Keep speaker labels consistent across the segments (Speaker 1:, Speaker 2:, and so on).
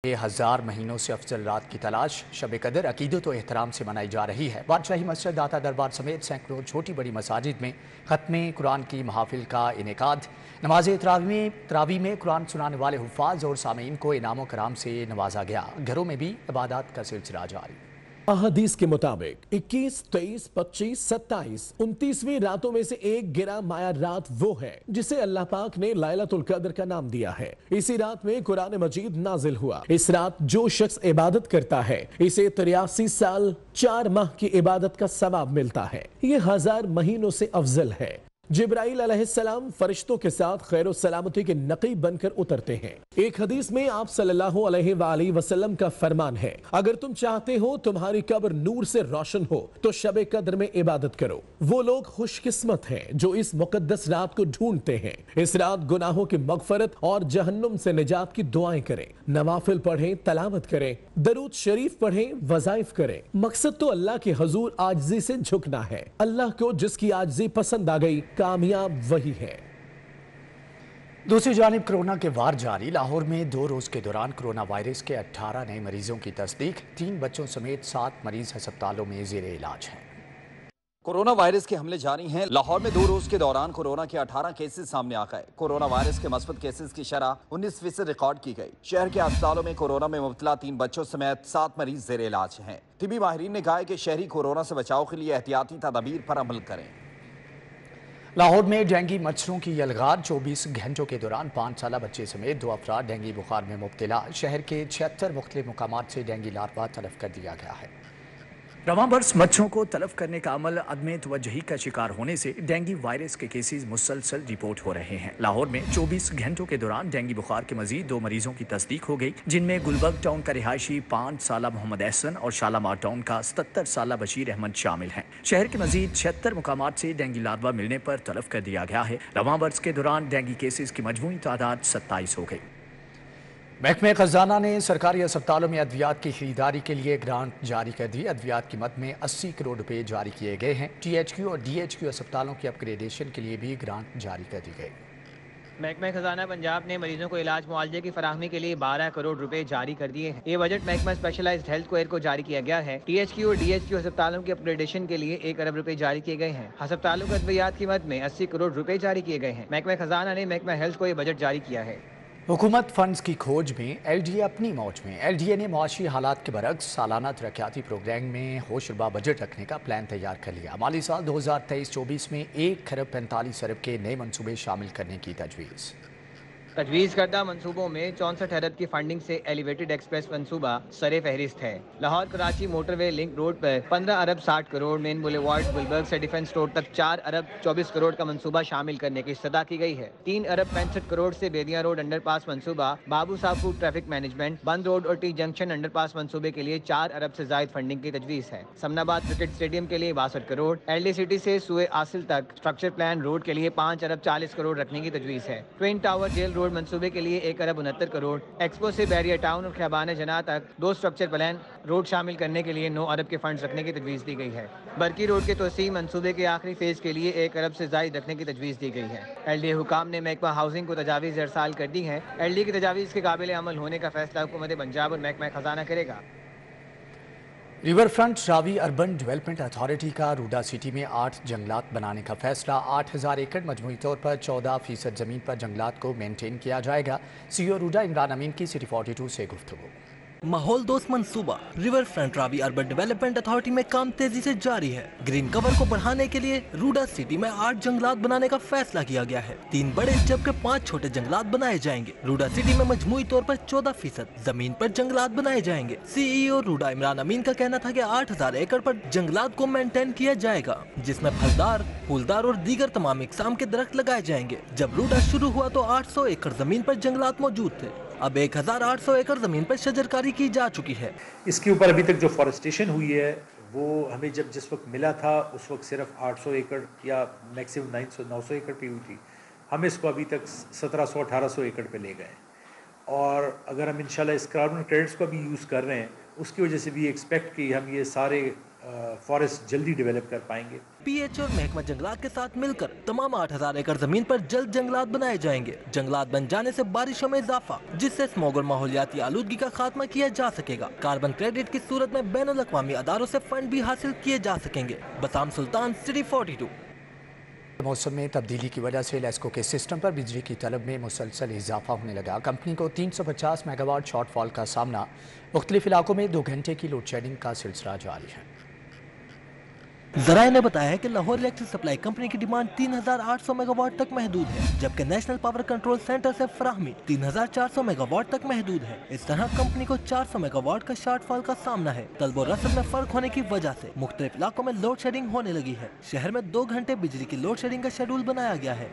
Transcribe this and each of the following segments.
Speaker 1: 1000 مہینوں سے افضل رات کی تلاش شب قدر عقیدت و احترام سے منائی جا رہی ہے۔ بادشاہی مسجد داتا دربار سمیت سینکڑوں چھوٹی بڑی مساجد میں ختم قرآن کی محافل کا انعقاد۔ نماز تراویح میں قرآن سنانے والے حفاظ اور سامعین کو انعام و کرام سے نوازا گیا۔ گھروں میں بھی عبادات کا سلسلہ جاری۔
Speaker 2: احادیث کے مطابق 21، 23، 25، 27، 29ویں راتوں میں سے ایک گرہ مایہ رات وہ ہے جسے اللہ پاک نے لیلۃ القدر کا نام دیا ہے۔ اسی رات میں قرآن مجید نازل ہوا۔ اس رات جو شخص عبادت کرتا ہے اسے 83 سال 4 ماہ کی عبادت کا ثواب ملتا ہے۔ یہ 1000 مہینوں سے افضل ہے۔ جبرائیل علیہ السلام فرشتوں کے ساتھ خیر و سلامتی کے نقیب بن کر اترتے ہیں۔ ایک حدیث میں آپ صلی اللہ علیہ وآلہ وسلم کا فرمان ہے، اگر تم چاہتے ہو تمہاری قبر نور سے روشن ہو تو شب قدر میں عبادت کرو۔ وہ لوگ خوش قسمت ہیں جو اس مقدس رات کو ڈھونڈتے ہیں۔ اس رات گناہوں کی مغفرت اور جہنم سے نجات کی دعائیں کریں، نوافل پڑھیں، تلاوت کریں، درود شریف پڑھیں، وظائف کریں۔ مقصد تو اللہ کے حضور عاجزی سے جھکنا ہے۔ اللہ کو جس کی عاجزی پسند آ گئی کامیاب وہی ہے۔
Speaker 1: دوسری جانب کورونا کے وار جاری۔ لاہور میں 2 روز کے دوران کورونا وائرس کے 18 نئے مریضوں کی تصدیق۔ 3 بچوں سمیت 7 مریض ہسپتالوں میں زیر علاج ہیں۔
Speaker 3: کورونا وائرس کے حملے جاری ہیں۔ لاہور میں 2 روز کے دوران کورونا کے 18 کیسز سامنے آ گئے۔ کورونا وائرس کے مثبت کیسز کی شرح 19% ریکارڈ کی گئی۔ شہر کے اسپتالوں میں کورونا میں مبتلا 3 بچوں سمیت 7 مریض زیر علاج ہیں۔ طبی ماہرین نے کہا ہے کہ شہری کورونا سے بچاؤ کے لیے احتیاطی تدابیر پر عمل کریں۔
Speaker 1: لاہور میں ڈینگی مچھروں کی یلغار۔ 24 گھنٹوں کے دوران 5 سالہ بچے سمیت 2 افراد ڈینگی بخار میں مبتلا۔ شہر کے 76 مختلف مقامات سے ڈینگی لاروا تلف کر دیا گیا ہے۔ رواں برس مچھروں کو تلف کرنے کا عمل عدم توجہی کا شکار ہونے سے ڈینگی وائرس کے کیسز مسلسل رپورٹ ہو رہے ہیں۔ لاہور میں 24 گھنٹوں کے دوران ڈینگی بخار کے مزید 2 مریضوں کی تصدیق ہو گئی، جن میں گلبرگ ٹاؤن کا رہائشی 5 سالہ محمد احسن اور شالامار ٹاؤن کا 77 سالہ بشیر احمد شامل ہیں۔ شہر کے مزید 76 مقامات سے ڈینگی لاروا ملنے پر تلف کر دیا گیا ہے۔ رواں برس کے دوران ڈینگی کیسز کی مجموعی تعداد 27 ہو گئی۔ محکمہ خزانہ نے سرکاری اسپتالوں میں ادویات کی خریداری کے لیے گرانٹ جاری کر دی۔ ادویات کی مد میں 80 کروڑ روپے جاری کیے گئے ہیں۔ ٹی ایچ کیو اور ڈی ایچ کیو اسپتالوں کی اپ گریڈیشن کے لیے بھی گرانٹ جاری کر دی گئی۔
Speaker 4: محکمہ خزانہ پنجاب نے مریضوں کو علاج معالجے کی فراہمی کے لیے 12 کروڑ روپے جاری کر دیے ہیں۔ یہ بجٹ محکمہ اسپیشلائزڈ ہیلتھ کوئر کو جاری کیا گیا ہے۔ ٹی ایچ کیو اور ڈی ایچ کیو اسپتالوں کی اپ گریڈیشن کے لیے 1 ارب روپے جاری کیے گئے ہیں۔ ہسپتالوں کو ادویات کی مد میں 80 کروڑ روپے جاری کیے گئے ہیں۔ محکمہ خزانہ نے محکمہ ہیلتھ کو یہ بجٹ جاری کیا ہے۔
Speaker 1: حکومت فنڈز کی کھوج میں، ایل ڈی اے اپنی موج میں۔ ایل ڈی اے نے معاشی حالات کے برعکس سالانہ ترقیاتی پروگرام میں ہوش ربا بجٹ رکھنے کا پلان تیار کر لیا۔ مالی سال 2023-24 میں 1 ارب 45 ارب کے نئے منصوبے شامل کرنے کی تجویز۔
Speaker 4: تجویز کردہ منصوبوں میں 64 ارب کی فنڈنگ سے ایلیویٹڈ ایکسپریس منصوبہ سر فہرست ہے۔ لاہور کراچی موٹر وے لنک روڈ پر 15 ارب 60 کروڑ، مین بولیوارڈ گلبرگ سے ڈیفنس روڈ تک 4 ارب 24 کروڑ کا منصوبہ شامل کرنے کی استدعا کی گئی ہے۔ 3 ارب 65 کروڑ سے بیدیاں روڈ انڈر پاس منصوبہ، بابو صاحب فوڈ ٹریفک مینجمنٹ، بند روڈ اور ٹی جنکشن انڈر پاس منصوبے کے لیے 4 ارب سے زائد فنڈنگ کی تجویز ہے۔ سمن آباد کرکٹ اسٹیڈیم کے لیے 62 کروڑ، ایل ڈی سٹی سے سوئے آصل تک اسٹرکچر پلان روڈ کے لیے 5 ارب 40 کروڑ رکھنے کی تجویز ہے۔ ٹوین ٹاور جیل روڈ منصوبے کے لیے 1 ارب 69 کروڑ، ایکسپو سے بیریا ٹاؤن اور خیابان جناح تک 2 اسٹرکچر پلان روڈ شامل کرنے کے لیے 9 ارب کے فنڈز رکھنے کی تجویز دی گئی ہے۔ برکی روڈ کے توسیع منصوبے کے آخری فیز کے لیے 1 ارب سے زائد رکھنے کی تجویز دی گئی ہے۔ ایل ڈی اے حکام نے محکمہ ہاؤسنگ کو تجاویز ارسال کر دی ہیں۔ ایل ڈی اے کی تجاویز کے قابل عمل ہونے کا فیصلہ حکومت پنجاب اور محکمہ خزانہ کرے گا۔
Speaker 1: ریور فرنٹ راوی اربن ڈیولپمنٹ اتھارٹی کا روڈا سٹی میں 8 جنگلات بنانے کا فیصلہ۔ 8000 ایکڑ مجموعی طور پر 14% زمین پر جنگلات کو مینٹین کیا جائے گا۔ سی او روڈا عمران امین کی سٹی 42 سے گفتگو۔
Speaker 5: ماحول دوست منصوبہ ریور فرنٹ راوی اربن ڈیولپمنٹ اتھارٹی میں کام تیزی سے جاری ہے۔ گرین کور کو بڑھانے کے لیے روڈا سٹی میں 8 جنگلات بنانے کا فیصلہ کیا گیا ہے۔ 3 بڑے جبکہ 5 چھوٹے جنگلات بنائے جائیں گے۔ روڈا سٹی میں مجموعی طور پر 14% زمین پر جنگلات بنائے جائیں گے۔ سی ای او روڈا عمران امین کا کہنا تھا کہ 8000 ایکڑ پر جنگلات کو مینٹین کیا جائے گا، جس میں پھلدار، پھولدار اور دیگر تمام اقسام کے درخت لگائے جائیں گے۔ جب روڈا شروع ہوا تو 800 ایکڑ زمین پر جنگلات موجود تھے۔ اب 1800 ایکڑ زمین پر شجرکاری کی جا چکی ہے۔
Speaker 6: اس کے اوپر ابھی تک جو فارسٹیشن ہوئی ہے وہ ہمیں جس وقت ملا تھا اس وقت صرف 800 ایکڑ یا میکسیمم 900 ایکڑ پہ ہوئی تھی۔ ہم اس کو ابھی تک 1700-1800 ایکڑ پہ لے گئے، اور اگر ہم انشاءاللہ اس کاربن کریڈٹس کو بھی یوز کر رہے ہیں اس کی وجہ سے بھی ایکسپیکٹ کہ ہم یہ سارے फॉरेस्ट जल्दी डेवलप कर पाएंगे।
Speaker 5: PH और महकमा जंगलात के साथ मिलकर तमाम 8000 एकड़ जमीन पर जल्द जंगलात बनाए जाएंगे। जंगलात बन जाने से बारिशों में इजाफा, जिससे स्मॉग और माहौलियाती आलूदगी का खात्मा किया जा सकेगा। कार्बन क्रेडिट की सूरत में बैनुल अक़वामी अदारों से फंड भी हासिल किए जा सकेंगे। बसाम सुल्तान, सिटी 42।
Speaker 1: मौसम में तब्दीली की वजह से लेस्को के सिस्टम पर बिजली की तलब में मुसलसल इजाफा होने लगा। कंपनी को 350 मेगावाट शॉर्टफॉल का सामना, मुख्तलिफ इलाकों में 2 घंटे की लोड शेडिंग का सिलसिला जारी है।
Speaker 5: ज़राए ने बताया है कि लाहौर इलेक्ट्रिक सप्लाई कंपनी की डिमांड 3800 मेगावाट तक महदूद है, जबकि नेशनल पावर कंट्रोल सेंटर से फराहमी 3400 मेगावाट तक महदूद है। इस तरह कंपनी को 400 मेगावाट का शॉर्टफॉल का सामना है। तलब और रसद में फर्क होने की वजह से मुख्तलिफ इलाकों में लोड शेडिंग होने लगी है। शहर में 2 घंटे बिजली की लोड शेडिंग का शेड्यूल बनाया गया है।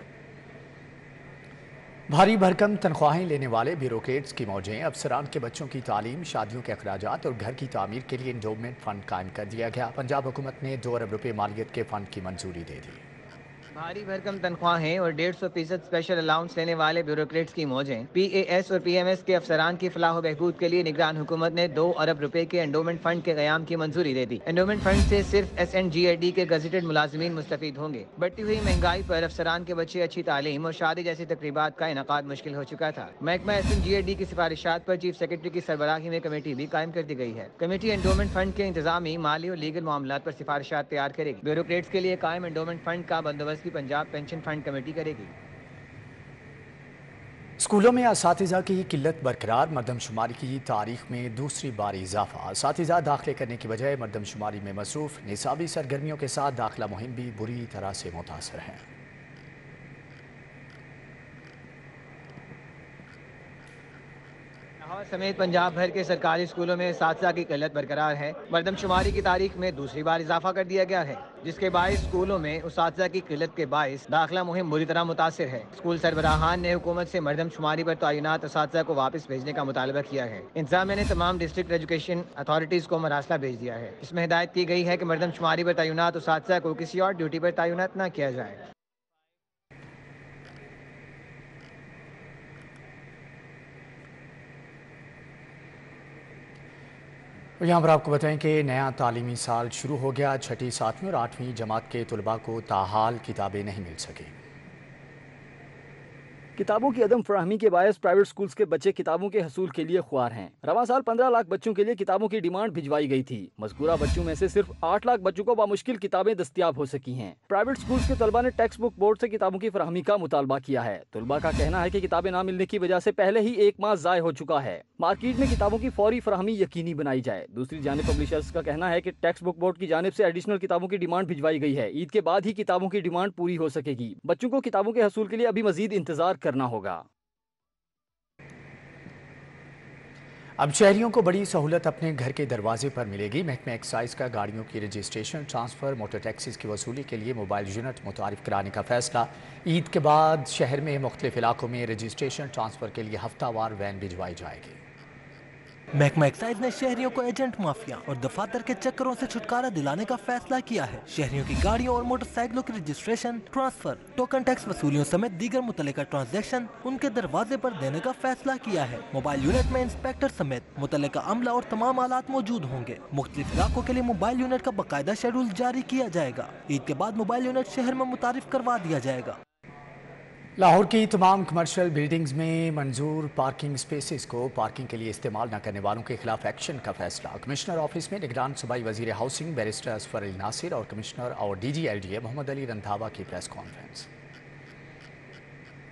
Speaker 1: भारी भरकम तनख्वाहें लेने वाले ब्यूरोक्रेट्स की मौजें, अफसरान के बच्चों की तालीम, शादियों के अखराजात और घर की तामीर के लिए एंडोमेंट फंड कायम कर दिया गया। पंजाब हुकूमत ने 2 अरब रुपए मालियत के फंड की मंजूरी दे दी।
Speaker 4: भारी भरकम तनख्वाहें और 150% स्पेशल अलाउंस लेने वाले ब्यूरोक्रेट्स की मौजें, PAS और PMS के अफसरान की फलाह बहबूद के लिए निगरान हुकूमत ने 2 अरब रुपए के एंडोमेंट फंड के क़याम की मंजूरी दे दी। एंडोमेंट फंड से सिर्फ SNGID के गजेटेड मुलाजिमीन मुस्तफीद होंगे। बढ़ती हुई महंगाई पर अफसरान के बच्चे अच्छी तालीम और शादी जैसी तकरीबात का इनकाद मुश्किल हो चुका था। महकमा SNGID की सिफारिशात पर चीफ सेक्रेटरी की सरबराही में कमेटी भी कायम कर दी गई है। कमेटी एंडोमेंट फंड के इंतजामी, माली और लीगल मामलात पर सिफारिशात तैयार करेगी। ब्यूरोक्रेट्स के लिए कायम एंडोमेंट फंड का बंदोबस्त भी पंजाब पेंशन फंड कमेटी करेगी।
Speaker 1: स्कूलों में असातिज़ा की किल्लत बरकरार, मरदमशुमारी की तारीख में दूसरी बार इजाफा। असातिज़ा दाखिले करने की बजाय मरदमशुमारी में मसरूफ, निसाबी सरगर्मियों के साथ दाखिला मुहिम भी बुरी तरह से मुतासर है।
Speaker 4: लाहौर समेत पंजाब भर के सरकारी स्कूलों में असातिज़ा की किल्लत बरकरार है। मरदमशुमारी की तारीख में दूसरी बार इजाफा कर दिया गया है, जिसके बायस स्कूलों में असातिज़ा की किल्लत के बायस दाखिला मुहिम बुरी तरह मुतासिर है। स्कूल सरबराहान ने हुकूमत से मरदमशुमारी पर तैनात असातिज़ा को वापस भेजने का मुतालबा किया है। इंतजामिया ने तमाम डिस्ट्रिक्ट एजुकेशन अथॉरिटीज़ को मरासला भेज दिया है। इसमें हिदायत की गई है कि मरदमशुमारी पर तैनात असातिज़ा को किसी और ड्यूटी पर तैनात न किया जाए।
Speaker 1: यहाँ पर आपको बताएं कि नया तालीमी साल शुरू हो गया। 6ठी, 7वीं और 8वीं जमात के तलबा को ताहाल किताबें नहीं मिल सकी।
Speaker 7: किताबों की अदम फराहमी के बायस प्राइवेट स्कूल्स के बच्चे किताबों के हसूल के लिए ख्वार हैं। रवां साल 15 लाख बच्चों के लिए किताबों की डिमांड भिजवाई गई थी। मज़कूरा बच्चों में से सिर्फ 8 लाख बच्चों को बामुश्किल किताबें दस्तियाब हो सकी हैं। प्राइवेट स्कूल्स के तलबा ने टेक्स्ट बुक बोर्ड से किताबों की फराहमी का मुतालबा किया है। तलबा का कहना है कि किताबें ना मिलने की वजह से पहले ही 1 माह ज़ाय हो चुका है। मार्केट में किताबों की फौरी फराहमी यकीनी बनाई जाए। दूसरी जानिब पब्लिशर्स का कहना है कि टेक्स्ट बुक बोर्ड की जानिब से एडिशनल किताबों की डिमांड भिजवाई गई है। ईद के बाद ही किताबों की डिमांड पूरी हो सकेगी। बच्चों को किताबों के हसूल के लिए अभी मजीद इंतजार करना होगा।
Speaker 1: अब शहरियों को बड़ी सहूलत अपने घर के दरवाजे पर मिलेगी। महकमा एक्साइज का गाड़ियों की रजिस्ट्रेशन, ट्रांसफ़र, मोटर टैक्सीज की वसूली के लिए मोबाइल यूनिट मुतारिफ कराने का फैसला। ईद के बाद शहर में मुख्तलिफ इलाकों में रजिस्ट्रेशन, ट्रांसफ़र के लिए हफ्तावार वैन भिजवाई जाएगी।
Speaker 5: महकमा एक्साइज ने शहरियों को एजेंट माफिया और दफातर के चक्करों से छुटकारा दिलाने का फैसला किया है। शहरियों की गाड़ियों और मोटरसाइकिलों की रजिस्ट्रेशन, ट्रांसफर, टोकन टैक्स वसूलियों समेत दीगर मुतल्लिका ट्रांजैक्शन उनके दरवाजे पर देने का फैसला किया है। मोबाइल यूनिट में इंस्पेक्टर समेत मुतल्लिका अमला और तमाम आलात मौजूद होंगे। मुख्तलिफ इलाकों के लिए मोबाइल यूनिट का बाकायदा शेड्यूल जारी किया जाएगा। ईद के बाद मोबाइल यूनिट शहर में मुतारिफ करवा दिया जाएगा।
Speaker 1: लाहौर की तमाम कमर्शियल बिल्डिंग्स में मंजूर पार्किंग स्पेसेस को पार्किंग के लिए इस्तेमाल न करने वालों के खिलाफ एक्शन का फैसला। कमिश्नर ऑफिस में निगरान सूबाई वजीर हाउसिंग बैरिस्टर असफर अली नासिर और कमिश्नर और DG LDA मोहम्मद अली रंधावा की प्रेस कॉन्फ्रेंस।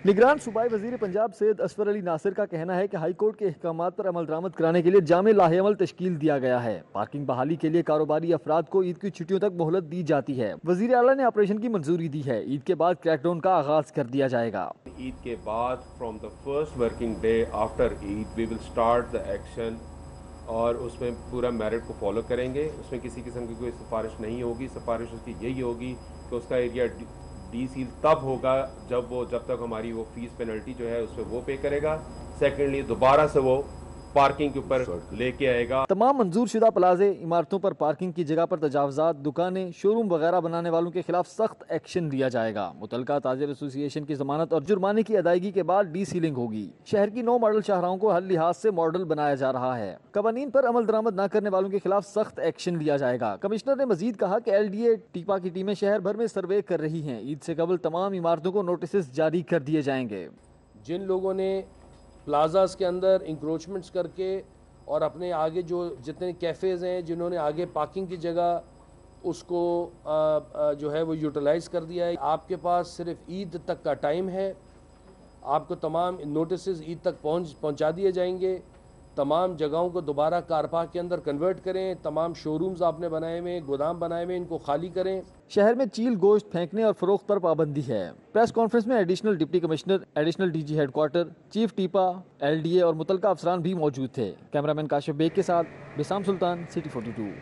Speaker 7: निगरान सूबाई वजीर पंजाब सैयद असफर अली नासिर का कहना है कि हाई कोर्ट के अहकामात पर अमल दरामद कराने के लिए जामे लाहेअमल तश्कील दिया गया है। पार्किंग बहाली के लिए कारोबारी अफराद को ईद की छुट्टियों तक मोहलत दी जाती है। वजीर आला ने ऑपरेशन की मंजूरी दी है। ईद के बाद क्रैकडाउन का आगाज कर दिया जाएगा।
Speaker 8: ईद के बाद from the first working day after Eid we will start the action और उसमें पूरा मेरिट को फॉलो करेंगे। उसमें किसी किस्म की कोई सिफारिश नहीं होगी। सिफारिश उसकी यही होगी कि उसका एरिया डी सील तब होगा जब तक हमारी वो फीस पेनल्टी जो है उस पर वो पे करेगा। सेकेंडली दोबारा से वो पार्किंग के ऊपर लेके आएगा।
Speaker 7: तमाम मंजूर शुदा प्लाजे इमारतों पर पार्किंग की जगह पर तजावजात, दुकानें, शोरूम वगैरह बनाने वालों के खिलाफ सख्त एक्शन लिया जाएगा। मुतलका ताजिर एसोसिएशन की जमानत और जुर्माने की अदायगी के बाद डी सीलिंग होगी। शहर की 9 मॉडल शाहराहों को हर लिहाज से मॉडल बनाया जा रहा है। कवानीन पर अमल दरामद न करने वालों के खिलाफ सख्त एक्शन लिया जाएगा। कमिश्नर ने मजीद कहा कि LDA टीपा की टीमें शहर भर में सर्वे कर रही हैं। ईद से कबल तमाम इमारतों को नोटिस जारी कर दिए जाएंगे।
Speaker 9: जिन लोगों ने प्लाजास के अंदर इंक्रोचमेंट्स करके और अपने आगे जो जितने कैफ़ेज़ हैं, जिन्होंने आगे पार्किंग की जगह उसको जो है वो यूटिलाइज़ कर दिया है, आपके पास सिर्फ ईद तक का टाइम है। आपको तमाम नोटिस ईद तक पहुंचा दिए जाएंगे। तमाम जगहों को दोबारा कार पार्क के अंदर कन्वर्ट करें। तमाम शोरूम्स आपने बनाए हुए, गोदाम बनाए हुए, इनको खाली करें।
Speaker 7: शहर में चील गोश्त फेंकने और फरोख्त पर पाबंदी है। प्रेस कॉन्फ्रेंस में additional deputy commissioner, additional DG headquarter, chief TEPA, LDA और मुतलका अफसरान भी मौजूद थे। कैमरामैन काशिफ बेग के साथ बिसाम सुल्तान, सिटी 42।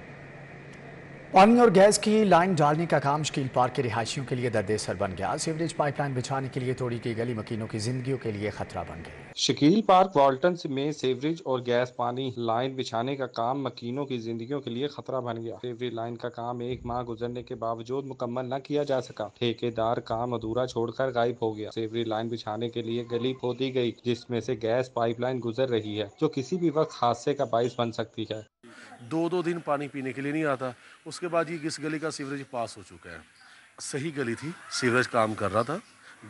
Speaker 1: पानी और गैस की लाइन डालने का काम शकील पार्क के रिहायशियों के लिए दर्द-ए-सर बन गया। सीवरेज पाइपलाइन बिछाने के लिए तोड़ी गई गली मकीनों की जिंदगियों के लिए खतरा बन गई।
Speaker 10: शकील पार्क वाल्टन में सीवरेज और गैस पानी लाइन बिछाने का काम मकीनों की जिंदगियों के लिए खतरा बन गया। सीवरेज लाइन का काम 1 माह गुजरने के बावजूद मुकम्मल न किया जा सका। ठेकेदार काम अधूरा छोड़कर गायब हो गया। सीवरेज लाइन बिछाने के लिए गली खोदी गई जिसमें से गैस पाइपलाइन गुजर रही है, जो किसी भी वक्त हादसे का बाइस बन सकती है।
Speaker 11: 2 दिन पानी पीने के लिए नहीं आता। उसके बाद ये इस गली का सीवरेज पास हो चुका है। सही गली थी, सीवरेज काम कर रहा था,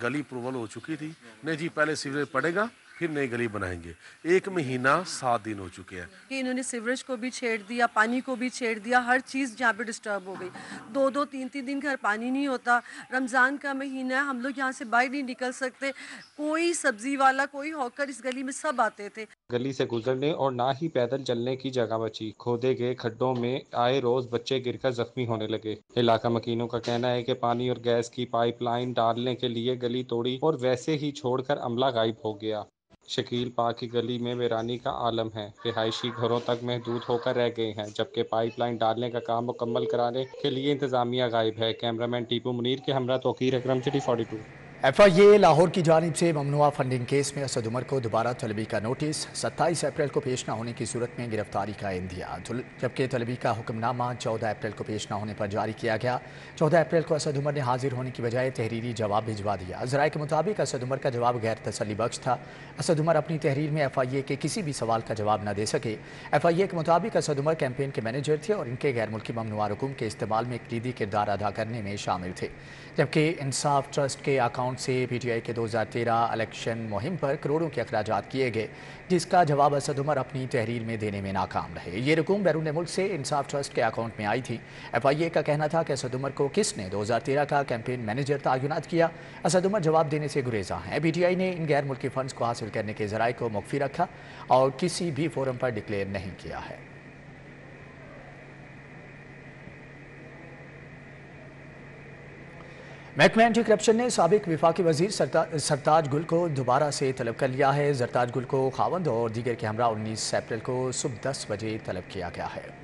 Speaker 11: गली अप्रूवल हो चुकी थी। नहीं जी, पहले सीवरेज पड़ेगा फिर नई गली बनाएंगे। 1 महीना 7 दिन हो चुके हैं।
Speaker 12: इन्होंने सीवरेज को भी छेड़ दिया, पानी को भी छेड़ दिया, हर चीज़ यहाँ पे डिस्टर्ब हो गई। 2-2, 3-3 दिन घर पानी नहीं होता। रमज़ान का महीना है, हम लोग यहाँ से बाहर नहीं निकल सकते। कोई सब्जी वाला, कोई हॉकर इस गली में सब आते थे।
Speaker 10: गली से गुजरने और ना ही पैदल चलने की जगह बची। खोदे गए खड्डों में आए रोज बच्चे गिरकर जख्मी होने लगे। इलाका मकीनों का कहना है कि पानी और गैस की पाइपलाइन डालने के लिए गली तोड़ी और वैसे ही छोड़कर अमला गायब हो गया। शकील पार्क की गली में वीरानी का आलम है। रिहायशी घरों तक महदूद होकर रह गए हैं, जबकि पाइपलाइन डालने का काम मुकम्मल कराने के लिए इंतजामिया गायब है। कैमरामैन टीपू मुनीर के हमरा तौकीर अकरम, सिटी 42।
Speaker 1: FIA लाहौर की जानिब से ममनुआ फंडिंग केस में असद उमर को दोबारा तलबी का नोटिस। 27 अप्रैल को पेश न होने की सूरत में गिरफ्तारी का इंदिया, जबकि तलबी का हुक्मनामा 14 अप्रैल को पेश न होने पर जारी किया गया। 14 अप्रैल को असद उमर ने हाजिर होने की बजाय तहरीरी जवाब भिजवा दिया। ज़राए के मुताबिक असद उमर का जवाब गैर तसल्ली बख्श था। असद उमर अपनी तहरीर में FIA के किसी भी सवाल का जवाब न दे सके। FIA के मुताबिक असद उमर कैंपेन के मैनेजर थे और इनके गैर मुल्की ममनुआ रकूम के इस्तेमाल में कलीदी किरदार अदा करने में शामिल थे। जबकि इंसाफ ट्रस्ट के अकाउंट से PTI के 2013 इलेक्शन मुहिम पर करोड़ों के अखराजात किए गए, जिसका जवाब असद उमर अपनी तहरीर में देने में नाकाम रहे। ये रकूम बैरून मुल्क से इंसाफ ट्रस्ट के अकाउंट में आई थी। FIA का कहना था कि असद उमर को किसने 2013 का कैंपेन मैनेजर तयनात किया। असद उमर जवाब देने से गुरेजा हैं। PTI ने इन गैर मुल्की फंड्स को हासिल करने के ज़राए को मुख्फी रखा और किसी भी फोरम पर डिक्लेयर नहीं किया है। महकमा एंटी करप्शन ने साबिक विफाकी वजीर सरताज गुल को दोबारा से तलब कर लिया है। सरताज गुल को खावंद और दीगर के हमरा 19 अप्रैल को सुबह 10 बजे तलब किया गया है।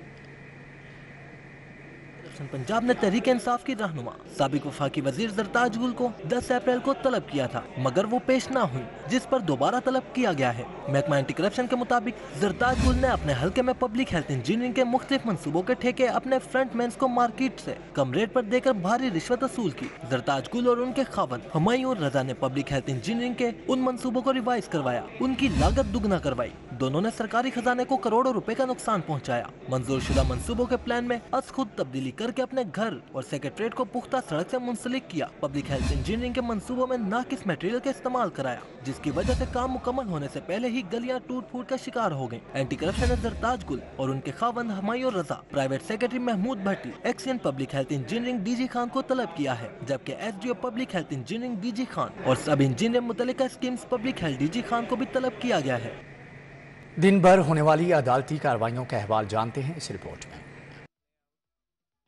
Speaker 5: पंजाब ने तहरीक इंसाफ की रहनुमा साबिक वफाकी वजीर सरताज गुल को 10 अप्रैल को तलब किया था, मगर वो पेश ना हुई, जिस पर दोबारा तलब किया गया है। महकमा एंटी करप्शन के मुताबिक सरताज गुल ने अपने हल्के में पब्लिक हेल्थ इंजीनियरिंग के मुख्तलिफ मंसूबों के ठेके अपने फ्रंटमैन्स को मार्केट से कम रेट पर देकर भारी रिश्वत वसूल की। सरताज गुल और उनके खावंद हुमायूं रजा ने पब्लिक हेल्थ इंजीनियरिंग के उन मंसूबों को रिवाइज करवाया, उनकी लागत दुगना करवाई। दोनों ने सरकारी खजाने को करोड़ों रुपए का नुकसान पहुँचाया। मंजूर शुदा मंसूबों के प्लान में अस खुद तब्दीली करके अपने घर और सेक्रेटरीट को पुख्ता सड़क से मुंसलिक किया। पब्लिक हेल्थ इंजीनियरिंग के मंसूबों में नाकिस मटेरियल का इस्तेमाल कराया, जिसकी वजह से काम मुकम्मल होने से पहले ही गलियां टूट फूट का शिकार हो गयी। एंटी करप्शन ने सरताज गुल और उनके खावंद Humayun Raza, private secretary Mahmood Bhatti, XEN public health engineering DG Khan को तलब किया है, जबकि SDO public health engineering DG Khan और सब इंजीनियर मुतल्लिका schemes public health DG Khan को भी तलब किया गया है।
Speaker 1: दिन भर होने वाली अदालती कार्रवाइयों का अहवाल जानते हैं इस रिपोर्ट में।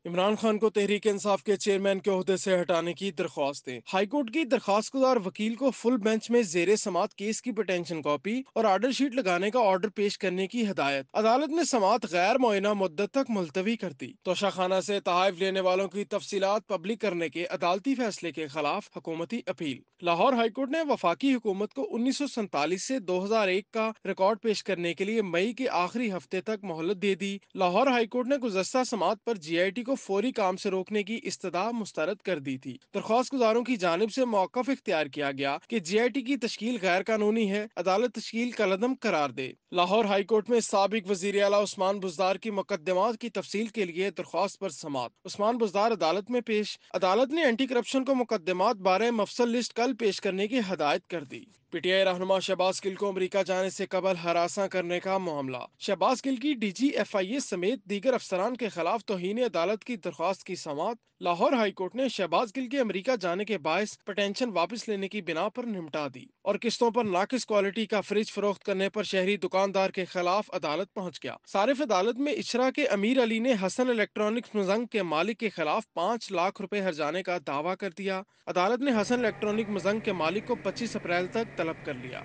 Speaker 13: عمران خان کو تحریک انصاف کے چیئرمین کے عہدے سے ہٹانے کی درخواستیں۔ ہائی کورٹ کی درخواست گزار وکیل کو فل بینچ میں زیر سماعت کیس کی پٹینشن کاپی اور آرڈر شیٹ لگانے کا آرڈر پیش کرنے کی ہدایت۔ عدالت نے سماعت غیر معینہ مدت تک ملتوی کر دی۔ توشہ خانہ سے تحائف لینے والوں کی تفصیلات پبلک کرنے کے عدالتی فیصلے کے خلاف حکومتی اپیل۔ لاہور ہائی کورٹ نے وفاقی حکومت کو 1947 سے 2001 کا ریکارڈ پیش کرنے کے لیے مئی کے آخری ہفتے تک مہلت دے دی۔ لاہور ہائی کورٹ نے گزشتہ سماعت پر جی آئی ٹی کو فوری کام سے روکنے کی استدعا مسترد کر دی تھی۔ درخواست گزاروں کی جانب سے موقف اختیار کیا گیا کہ جی آئی ٹی کی تشکیل غیر قانونی ہے، عدالت تشکیل کالعدم قرار دے۔ لاہور ہائی کورٹ میں سابق وزیر اعلیٰ عثمان بزدار کی مقدمات کی تفصیل کے لیے درخواست پر سماعت۔ عثمان بزدار عدالت میں پیش۔ عدالت نے اینٹی کرپشن کو مقدمات بارے مفصل لسٹ کل پیش کرنے کی ہدایت کر دی۔ پی ٹی آئی رہنما شہباز گل کو امریکہ جانے سے قبل ہراساں کرنے کا معاملہ۔ شہباز گل کی ڈی جی ایف آئی اے سمیت دیگر افسران کے خلاف توہین عدالت کی درخواست کی سماعت۔ لاہور ہائی کورٹ نے شہباز گل کے امریکہ جانے کے باعث پٹینشن واپس لینے کی بنا پر نمٹا دی، اور قسطوں پر ناقص کوالٹی کا فریج فروخت کرنے پر شہری دکاندار کے خلاف عدالت پہنچ گیا۔ صارف عدالت میں اچرا کے امیر علی نے حسن الیکٹرانکس مزنگ کے مالک کے خلاف 5 لاکھ روپے ہرجانے کا دعویٰ کر دیا۔ عدالت نے حسن الیکٹرانک مزنگ کے مالک کو 25 اپریل تک طلب کر لیا۔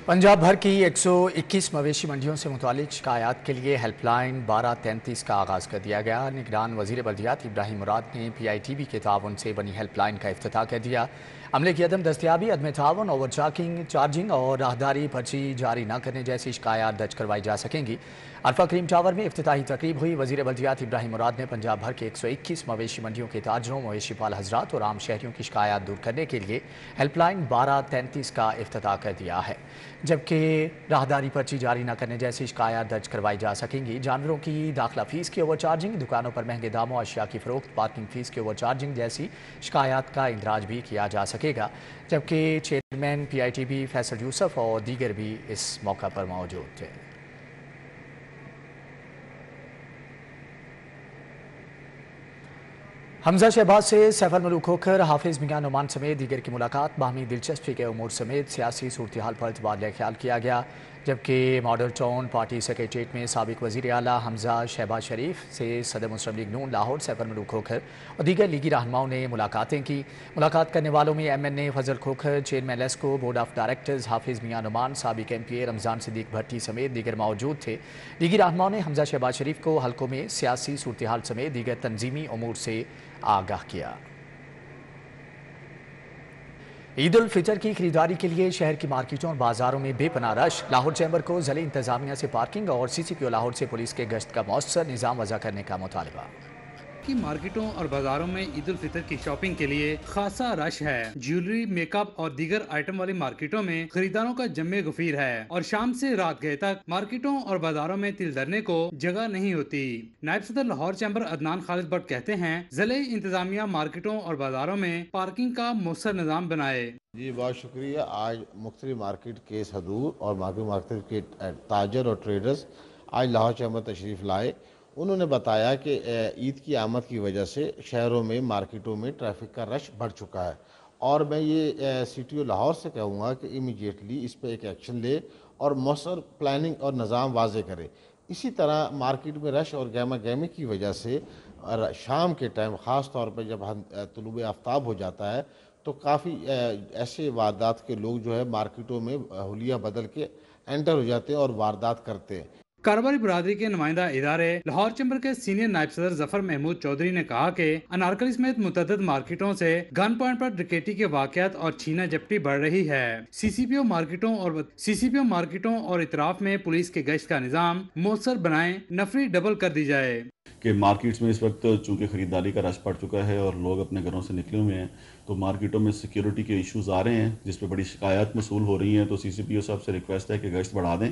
Speaker 1: پنجاب بھر کی 121 مویشی منڈیوں سے متعلق شکایات کے لیے ہیلپ لائن 1233 کا آغاز کر دیا گیا۔ نگران وزیر بلدیات ابراہیم مراد نے پی آئی ٹی بی کے تعاون سے بنی ہیلپ لائن کا افتتاح کر دیا۔ عملے کی عدم دستیابی، عدم تعاون، اوور چارجنگ اور راہداری پرچی جاری نہ کرنے جیسی شکایات درج کروائی جا سکیں گی۔ عرفہ کریم ٹاور میں افتتاحی تقریب ہوئی۔ وزیر بلدیات ابراہیم مراد نے پنجاب بھر کے 121 مویشی منڈیوں کے تاجروں، مویشی پال حضرات اور عام شہریوں کی شکایات دور کرنے کے لیے ہیلپ لائن 1233 کا افتتاح کر دیا ہے، جبکہ راہداری پرچی جاری نہ کرنے جیسی شکایات درج کروائی جا سکیں گی۔ جانوروں کی داخلہ فیس کی اوور چارجنگ، دکانوں پر مہنگے داموں اشیاء کی فروخت، پارکنگ فیس کی اوور چارجنگ جیسی شکایات کا اندراج بھی کیا جا سکے گا، جبکہ chairman P I T B Faisal Yousuf اور دیگر بھی اس موقع پر موجود تھے۔ حمزہ شہباز سے سیف الملوک کھوکھر، حافظ میاں نعمان سمیت دیگر کی ملاقات۔ باہمی دلچسپی کے امور سمیت سیاسی صورتحال پر تبادلہ خیال کیا گیا، جبکہ ماڈل ٹاؤن پارٹی سیکریٹریٹ میں سابق وزیر اعلیٰ حمزہ شہباز شریف سے صدر مسلم لیگ نون لاہور سیف الملوک کھوکھر اور دیگر لیگی رہنماؤں نے ملاقاتیں کی۔ ملاقات کرنے والوں میں M N a Fazal Khokhar, chairman LESCO board of directors حافظ میاں نعمان، سابق ایم پی اے رمضان صدیق بھٹی سمیت دیگر موجود تھے۔ لیگی رہنماؤں نے حمزہ شہباز شریف کو حلقوں میں سیاسی صورتحال سمیت دیگر تنظیمی امور سے آگاہ کیا۔ عید الفطر کی خریداری کے لیے شہر کی مارکیٹوں اور بازاروں میں بے پناہ رش۔ لاہور چیمبر کو ضلعی انتظامیہ سے پارکنگ اور سی سی پی او لاہور سے پولیس کے گشت کا مؤثر نظام وضع کرنے کا مطالبہ۔
Speaker 14: کی مارکیٹوں اور بازاروں میں عید الفطر کی شاپنگ کے لیے خاصا رش ہے۔ جیولری، میک اپ اور دیگر آئٹم والی مارکیٹوں میں خریداروں کا جم غفیر ہے اور شام سے رات گئے تک مارکیٹوں اور بازاروں میں تل دھرنے کو جگہ نہیں ہوتی۔ نائب صدر Lahore chamber Adnan Khalid but کہتے ہیں ضلعی انتظامیہ مارکیٹوں اور بازاروں میں پارکنگ کا مؤثر نظام بنائے۔
Speaker 15: جی بہت شکریہ۔ آج مختلف مارکیٹ کے صدور اور مارکیٹ کے تاجر اور ٹریڈرز آج لاہور چیمبر تشریف لائے۔ انہوں نے بتایا کہ عید کی آمد کی وجہ سے شہروں میں مارکیٹوں میں ٹریفک کا رش بڑھ چکا ہے، اور میں یہ سی ٹی او لاہور سے کہوں گا کہ امیڈیٹلی اس پہ ایک ایکشن لے اور مؤثر پلاننگ اور نظام واضح کرے۔ اسی طرح مارکیٹ میں رش اور گہما گہمی کی وجہ سے شام کے ٹائم خاص طور پہ جب طلوع آفتاب ہو جاتا ہے تو کافی ایسے واردات کے لوگ جو ہے مارکیٹوں میں حلیہ بدل کے انٹر ہو جاتے ہیں اور واردات کرتے ہیں۔
Speaker 14: کاروباری برادری کے نمائندہ ادارے لاہور چیمبر کے سینئر نائب صدر ظفر محمود چودھری نے کہا کہ انارکلی سمیت متعدد مارکیٹوں سے گن پوائنٹ پر ڈکیتی کے واقعات اور چھینا جپٹی بڑھ رہی ہے۔ سی سی پی او مارکیٹوں اور اطراف میں پولیس کے گشت کا نظام مؤثر بنائیں، نفری ڈبل کر دی جائے۔
Speaker 16: کہ مارکیٹس میں اس وقت چونکہ خریداری کا رش پڑ چکا ہے اور لوگ اپنے گھروں سے نکلے ہوئے ہیں، تو مارکیٹوں میں سیکیورٹی کے ایشوز آ رہے ہیں جس پہ بڑی شکایات موصول ہو رہی ہیں۔ تو سی سی پی او صاحب سے ریکویسٹ ہے کہ گشت بڑھا دیں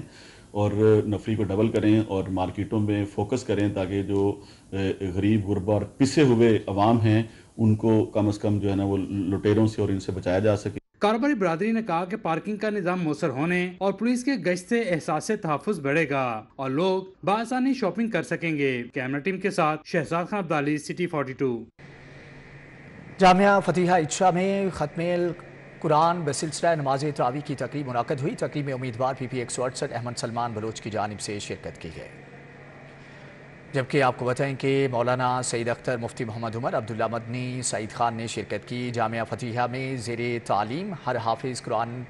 Speaker 16: اور نفری کو ڈبل کریں اور مارکیٹوں میں فوکس کریں تاکہ جو غریب غربا اور پسے ہوئے عوام ہیں ان کو کم از کم جو ہے نا وہ لٹیروں سے اور ان سے بچایا جا سکے۔
Speaker 14: کاروباری برادری نے کہا کہ پارکنگ کا نظام مؤثر ہونے اور پولیس کے گشت سے احساس تحفظ بڑھے گا اور لوگ بآسانی شاپنگ کر سکیں گے۔ کیمرہ ٹیم کے ساتھ شہزاد خان عبدالی، سٹی 42۔
Speaker 1: جامعہ فتیحہ اچھا میں ختم قرآن بسلسلہ نماز تراویح کی تقریب منعقد ہوئی۔ تقریب میں امیدوار پی پی 168 احمد سلمان بلوچ کی جانب سے شرکت کی گئی۔ जबकि आपको बताएं कि मौलाना सईद अख्तर, मुफ्ती मोहम्मद उमर, अब्दुल्ला मदनी, सईद खान ने शिरकत की। जामिया फतीहा में ज़ेरे तालीम हर हाफिज़ कुरान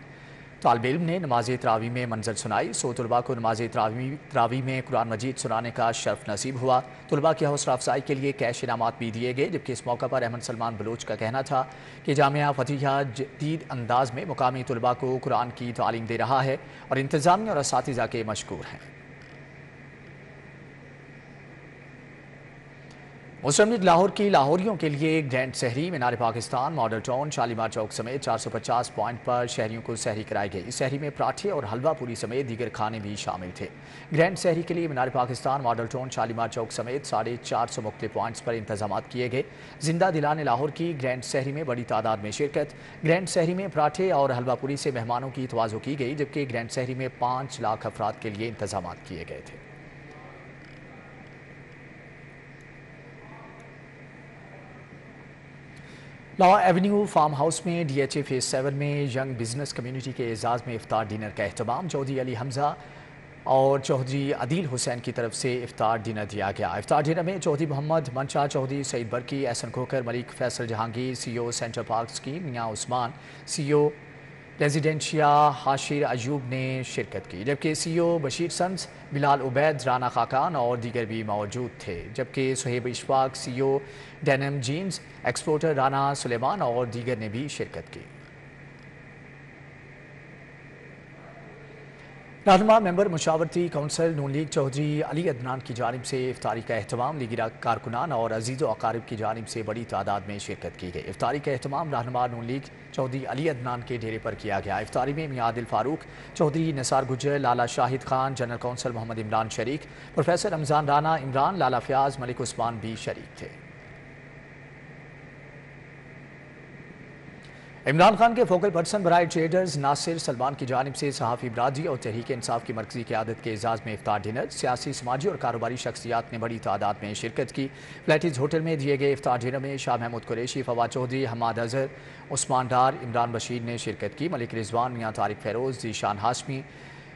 Speaker 1: तालिब इल्म ने नमाज तरावी में मंजर सुनाई। 100 तलबा को नमाज तरावी में कुरान मजीद सुनाने का शर्फ नसीब हुआ। तलबा की हौसला अफजाई के लिए कैश इनामात भी दिए गए, जबकि इस मौका पर अहमद सलमान बलोच का कहना था कि जामिया फतीहा जदीद अंदाज में मुकामी तलबा को कुरान की तालीम दे रहा है और इंतजामिया और असातिज़ा के मशकूर हैं। मुस्लिम लीग लाहौर की लाहौरियों के लिए ग्रैंड सहरी मीनार पाकिस्तान, मॉडल टाउन, शालीमार चौक समेत 450 पॉइंट पर शहरियों को सहरी कराई गई। इस सहरी में पराठे और हलवा पूरी समेत दीगर खाने भी शामिल थे। ग्रैंड सहरी के लिए मीनार पाकिस्तान, मॉडल टाउन, शालीमार चौक समेत 450 मुख्तलिफ पॉइंट्स पर इंतजाम किए गए। जिंदा दिलाने लाहौर की ग्रैंड सहरी में बड़ी तादाद में शिरकत। ग्रैंड सहरी में पराठे और हलवा पूरी से मेहमानों की तवाज़ो की गई, जबकि ग्रैंड सहरी में 5 लाख अफराद के लिए इंतजाम किए गए थे। लॉ एवेन्यू फार्म हाउस में DHA फेज 7 में यंग बिजनेस कम्युनिटी के एजाज़ में इफ्तार डिनर का अहतमाम चौधरी अली हमजा और चौधरी अदील हुसैन की तरफ से इफ्तार डिनर दिया गया। इफ्तार डिनर में Chaudhry Mohammad Mansha, Chaudhry Saeed Barki, Ehsan Khokhar, Malik Faisal Jahangir, CEO central park scheme, Mian Usman, CEO Residencia Hashir Ayub ने शिरकत की, जबकि CEO बशीर सन्स, बिलाल उबैद, राना खाकान और दीगर भी मौजूद थे। जबकि Suhaib Ishfaq, CEO denim jeans exporter, Rana Suleman और दीगर ने भी शिरकत की। रहनुमा मेंबर मुशावरती काउंसिल नून लीग चौधरी अली अदनान की जानिब से इफ्तारी का अहतमाम लीगी कारकुनान और अजीज़ व अकारिब की जानिब से बड़ी तादाद में शिरकत की गई। इफ्तारी का अहतमाम रहनुमा नून लीग चौधरी अली अदनान के डेरे पर किया गया। इफ्तारी में मियां आदिल फारूक, चौधरी निसार गुजर, लाला शाहिद खान, जनरल काउंसिल मोहम्मद इमरान शरीक, प्रोफेसर रमज़ान राना, इमरान, लाला फयाज, मलिक उस्मान भी शरीक थे। इमरान खान के फोकल पर्सन बराए ट्रेडर्स नासिर सलमान की जानिब से सहाफ़ी बरादरी और तहरीक इंसाफ की मरकजी क़यादत के एजाज़ में इफ्तार डिनर। सियासी, समाजी और कारोबारी शख्सियात ने बड़ी तादाद में शिरकत की। फ्लैटिज होटल में दिए गए इफ्तार डिनर में शाह महमूद कुरैशी, फवाद चौधरी, हमाद अजहर, उस्मान डार, इमरान बशीर ने शिरकत की। मलिक रिजवान, मियाँ तारिक फेरोज़, जीशान हाशमी,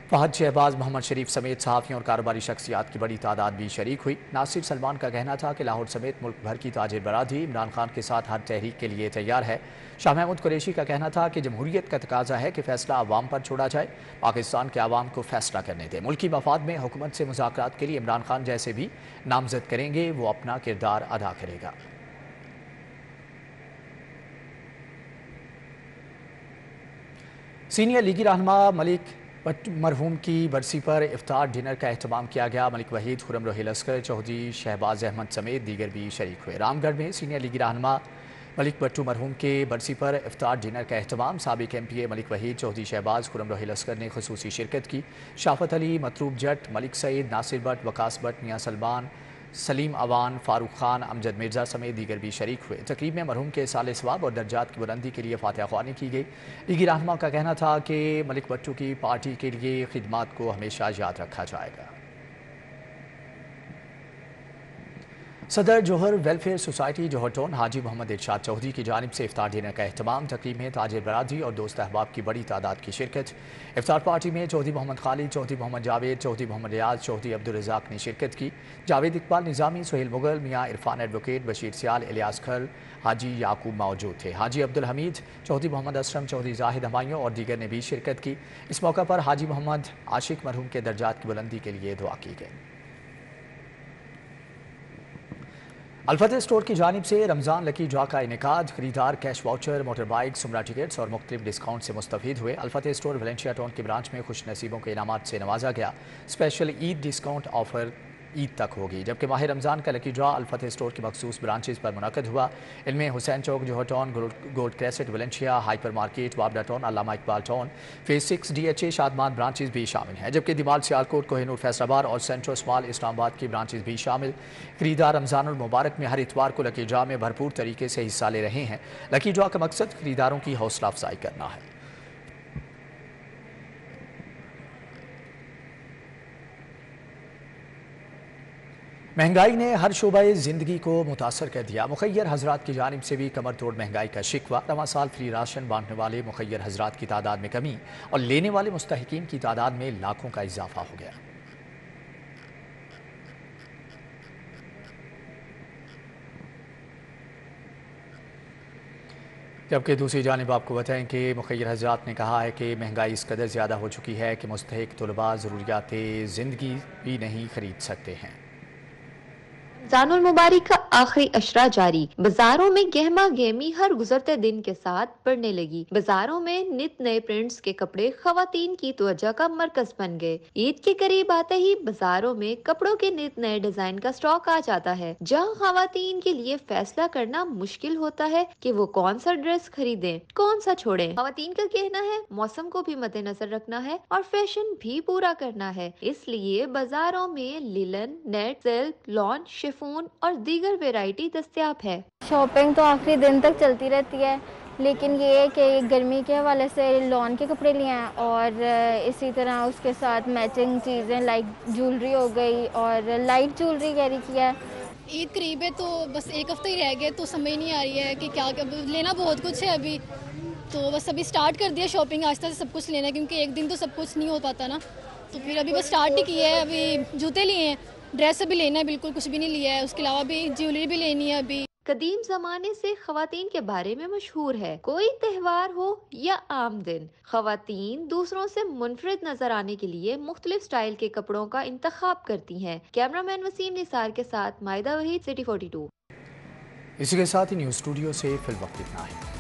Speaker 1: फहद शहबाज, मोहम्मद शरीफ समेत सहाफ़ियों और कारोबारी शख्सियात की बड़ी तादाद भी शरीक हुई। नासिर सलमान का कहना था कि लाहौर समेत मुल्क भर की ताजिर बरादरी इमरान खान के साथ हर तहरीक के लिए तैयार है। शाह महमूद कुरैशी का कहना था कि जमहूरियत का तकाजा है कि फैसला अवाम पर छोड़ा जाए, पाकिस्तान के अवाम को फैसला करने दें। मुल्की मफाद में हुकूमत से मुज़ाकरात के लिए इमरान खान जैसे भी नामजद करेंगे वो अपना किरदार अदा करेगा। सीनियर लीगी रहनुमा मलिक मरहूम की बरसी पर इफ्तार डिनर का अहतमाम किया गया। मलिक वहीद, खुरम रोहिल अस्कर, चौधरी शहबाज अहमद समेत दीगर भी शरीक हुए। रामगढ़ में सीनियर लीगी रहनुमा मलिक भट्टू मरहूम के बरसी पर इफ्तार डिनर का अहतमाम साबिक MPA मलिक वहीद, चौधरी शहबाज, खुरम रोहिल अस्कर ने खुसूसी शिरकत की। शाफत अली, मतरूब जट, मलिक सईद, नासिर भट्ट, वकास भट्ट, मियाँ सलमान, सलीम अवान, फारूक खान, अमजद मिर्जा समेत दीगर भी शरीक हुए। तकरीब में मरहूम के साले सवाब और दर्जात की बुलंदी के लिए फातिहा ख्वानी की गई। लीगी रहनुमा का कहना था कि मलिक भट्टू की पार्टी के लिए खिदमात को हमेशा याद रखा जाएगा। सदर जौहर वेलफेयर सोसाइटी जौहर टाउन हाजी मोहम्मद इरशाद चौधरी की जानिब से इफ्तार डिनर का अहतमाम। तकरीब में ताजिर बरादरी और दोस्त अहबाब की बड़ी तादाद की शिरकत। इफ्तार पार्टी में चौधरी मोहम्मद खालिद, चौधरी मोहम्मद जावेद, चौधरी मोहम्मद रियाज, चौधरी अब्दुल रज़ाक ने शिरकत की। जावेद इकबाल निज़ामी, सुहेल मुगल, मियाँ इरफान एडवोकेट, बशीर सियाल, इलियास खल, हाजी याकूब मौजूद थे। हाजी अब्दुल हमीद, चौधरी मोहम्मद असलम, चौधरी जाहिद हमायूं और दीगर ने भी शिरकत की। इस मौका पर हाजी मोहम्मद आशिक मरहूम के दर्जात की बुलंदी के लिए दुआ की गई। अल्फतह स्टोर की जानिब से रमज़ान लकी ड्रा का इनेकाद। खरीदार cash voucher, motor bike, सुमरा tickets और मुख्तलिफ डिस्काउंट से मुस्तफ़ीद हुए। अल्फतह स्टोर वलेंशिया टाउन की ब्रांच में खुश नसीबों के इनामात से नवाजा गया। Special Eid discount offer Eid तक होगी, जबकि माह रमज़ान का लकी ड्रा अल्फतह स्टोर की मखसूस ब्रांचेस पर मुनक़द हुआ। इनमें Hussain Chowk Johar town, gold crescent Valencia, hyper market वाबडा town, Allama Iqbal town, phase 6 DHA Shadman branches भी शामिल हैं, जबकि दिमाल, सियालकोट, कोहिनूर, फैसलाबाद और सेंट्रल स्मॉल इस्लामाबाद की ब्रांचेस भी शामिल। खरीदार रमज़ानुल मुबारक में हर इतवार को लकी ड्रा में भरपूर तरीके से हिस्सा ले रहे हैं। लकी ड्रा का मकसद खरीदारों की हौसला अफजाई करना है। महंगाई ने हर शोबे ज़िंदगी को मुतासर कर दिया। मुखय्यर हजरात की जानिब से भी कमर तोड़ महंगाई का शिकवा। रवां साल फ्री राशन बांटने वाले मुखय्यर हजरात की तादाद में कमी और लेने वाले मुस्तहिकीन की तादाद में लाखों का इजाफा हो गया। जबकि दूसरी जानिब आपको बताएं कि मुखय्यर हज़रात ने कहा है कि महंगाई इस कदर ज़्यादा हो चुकी है कि मुस्तहिक तलबा ज़रूरियात ज़िंदगी भी नहीं खरीद सकते हैं।
Speaker 17: रमज़ानुल मुबारक का आखिरी अशरा जारी। बाजारों में गहमा गहमी हर गुजरते दिन के साथ बढ़ने लगी। बाजारों में नित नए प्रिंट्स के कपड़े खवातीन की तवज्जो का मरकज बन गए। ईद के करीब आते ही बाजारों में कपड़ों के नित नए डिजाइन का स्टॉक आ जाता है, जहां खवातीन के लिए फैसला करना मुश्किल होता है कि वो कौन सा ड्रेस खरीदें, कौन सा छोड़ें। खवातीन का कहना है मौसम को भी मद्देनजर रखना है और फैशन भी पूरा करना है, इसलिए बाजारों में linen, net, silk, lawn, chiffon और दीगर वैरायटी दस्तयाब है।
Speaker 18: शॉपिंग तो आखिरी दिन तक चलती रहती है, लेकिन ये है कि गर्मी के हवाले से लॉन के कपड़े लिए हैं और इसी तरह उसके साथ मैचिंग चीज़ें लाइक ज्वेलरी हो गई और लाइट ज्वेलरी कैरी किया है।
Speaker 19: ईद करीब है तो बस एक हफ्ता ही रह गया, तो समझ नहीं आ रही है कि क्या लेना। बहुत कुछ है अभी, तो बस अभी स्टार्ट कर दिया शॉपिंग आस्ते से सब कुछ लेना, क्योंकि एक दिन तो सब कुछ नहीं हो पाता ना, तो फिर अभी बस स्टार्ट ही किया है। अभी जूते लिए हैं, ड्रेस अभी लेना है, बिल्कुल कुछ भी नहीं लिया है। उसके अलावा भी ज्वेलरी भी लेनी है। अभी
Speaker 17: कदीम जमाने से खवातीन के बारे में मशहूर है, कोई त्योहार हो या आम दिन, खवातीन दूसरों से मुनफरिद नजर आने के लिए मुख्तलिफ स्टाइल के कपड़ों का इंतखाब करती हैं। कैमरामैन वसीम निसार के साथ मायदा वहीद, सिटी 42।
Speaker 1: इसी के साथ ही न्यूज़ स्टूडियो से फिल वक्त इतना है।